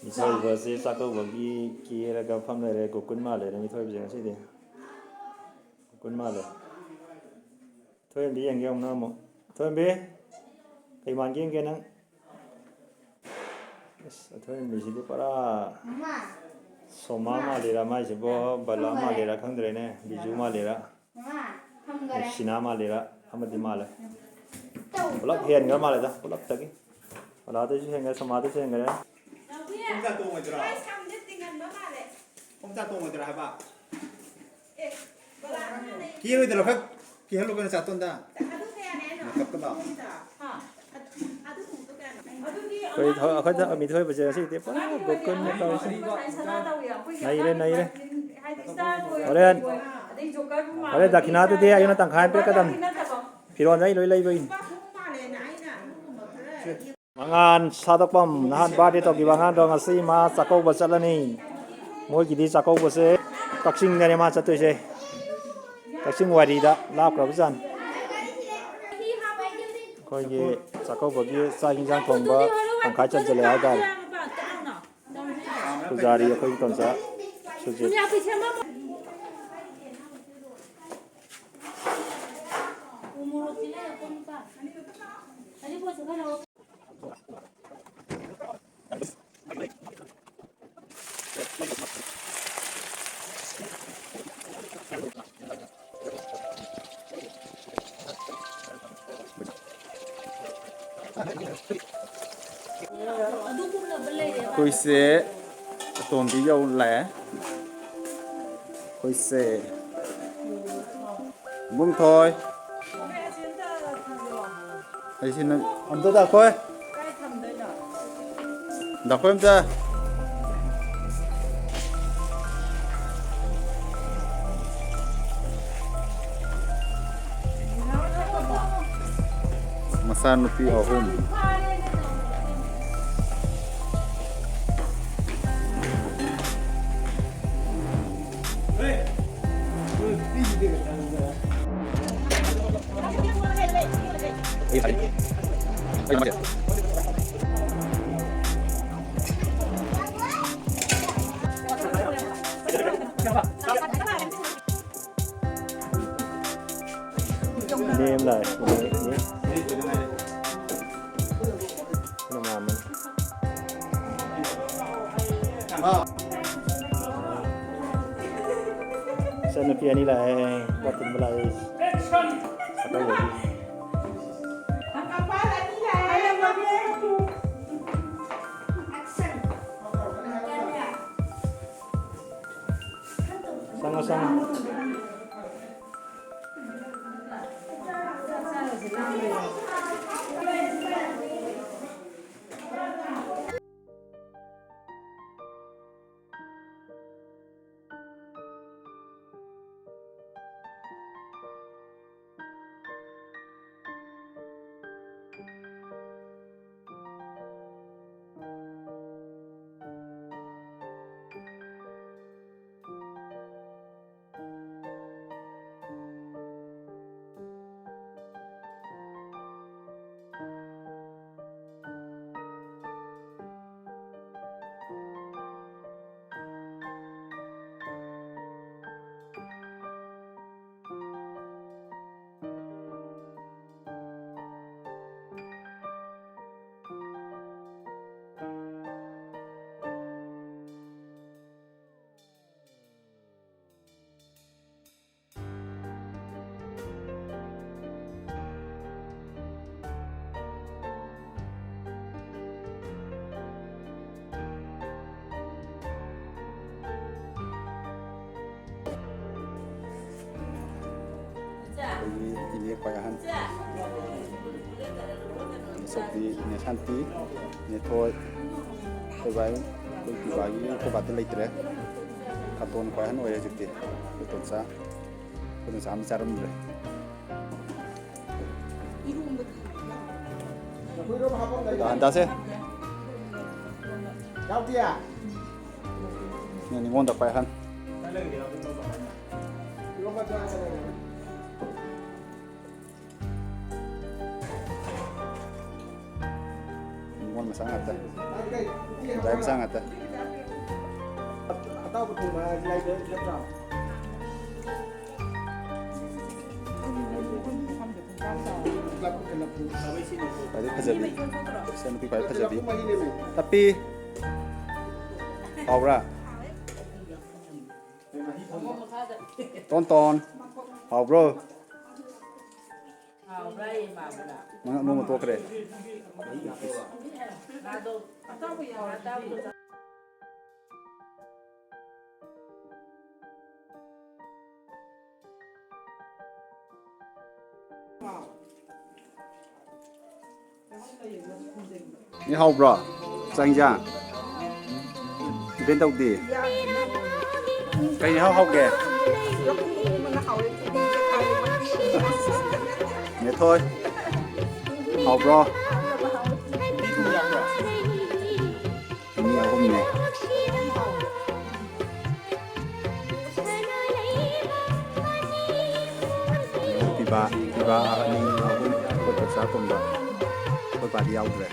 Misal bahasa sakau bagi kira gafam lere kukun male, misal bahasa sih deh, kukun male. Tuh yang dia yang nama, tuh yang be, kayak mangking kena, tuh yang misi itu para soma malera macam apa, bala malera kan derene, biju malera, sina malera, apa di male. Pulak hian nggak male dah, pulak lagi. Kalau ada sih enggak sama ada sih enggak ya. Không ra tuồng rồi đó. Không ra tuồng rồi hả kia rồi đó khác kia lúc bên sao tuần ta cấp cấp bảo Khơi thôi mình thôi bây giờ sih tiếp bột cơm này thôi này đây ở đây đặt khi nào tôi đi nó tăng hai biết cái đầm thì rồi đấy lấy về mangan sadapam nahan badi to gibangan dong asi ma sakau basalani moi gidi sakau base taksing ne ma chatu se taksing wari da lap ra bisan koi ge sakau bagi sa hinjang thong ba tangkai chan chale ai da pujari koi ton sa suje Khôi xe tồn tí dâu lẻ khôi xe buông thôi hay xin ăn tôi đã khôi đã khôi em chưa masa nupi ahum ini em lại ini nama mình sana pia ni lah buat belai apa lagi sama-sama ini pagahan ꯁꯛꯇꯤ ꯅꯦ ꯁꯥꯟꯇꯤ ꯅꯦ ꯊꯣꯏ ꯑꯩꯈꯣꯏ ꯕꯥꯏ ꯑꯩꯈꯣꯏ ꯄꯤꯕꯥꯒꯤ ꯑꯩꯈꯣꯏ ꯕꯥꯗꯤ ꯂꯩꯇ꯭ꯔꯦ ꯀꯥꯇꯣꯟ ꯈ꯭ꯋꯥꯏ ꯑꯍꯟ ꯑꯣꯏꯔꯦ ꯍꯧꯖꯤꯛꯇꯤ ꯀꯥꯇꯣꯟꯆꯥ ꯀꯥꯇꯣꯟꯆꯥ ꯑꯃ ꯆꯥꯔꯝꯗ꯭ꯔꯦ ꯍꯟꯗꯥꯁꯦ ꯅꯤꯉꯣꯟꯗ ꯈ꯭ꯋꯥꯏ ꯑꯍꯟ ꯅꯤꯉꯣꯜ ꯃꯆꯥ ꯉꯥꯛꯇ ꯗꯥꯏ ꯃꯆꯥ ꯉꯥꯛꯇ ꯑꯇꯥꯎꯕ ꯊꯣꯡꯕ ꯂꯩꯕ ꯅꯠꯇ꯭ꯔꯣ ꯈ꯭ꯋꯥꯏꯗꯩ ꯐꯖꯕꯤ ꯏꯆꯟꯅꯨꯄꯤ ꯈ꯭ꯋꯥꯏ ꯐꯖꯕꯤ ꯇꯞꯄꯤ ꯍꯥꯎꯕ꯭ꯔꯥ ꯇꯣꯟ ꯍꯥꯎꯕ꯭ꯔꯣ ꯅꯣꯡꯃ ꯇꯣꯛꯈ꯭ꯔꯦ ꯅꯤ ꯍꯥꯎꯕ꯭ꯔꯣ ꯆꯥꯛ ꯏꯟꯖꯥꯡ ꯗꯤꯄꯦꯟ ꯇꯧꯗꯦ ꯀꯩ ꯏꯟꯁꯥꯡ ꯍꯥꯎꯒꯦ ꯅꯦꯊꯣꯏ ꯍꯥꯎꯕ꯭ꯔꯣ ꯃꯤ ꯑꯍꯨꯝꯅꯦ ꯄꯤꯕꯥ ꯑꯅꯤ ꯑꯍꯨꯝ ꯑꯩꯈꯣꯏ ꯄꯆꯥ ꯇꯣꯝꯕ ꯑꯩꯈꯣꯏ ꯄꯥꯗꯤ ꯌꯥꯎꯗ꯭ꯔꯦ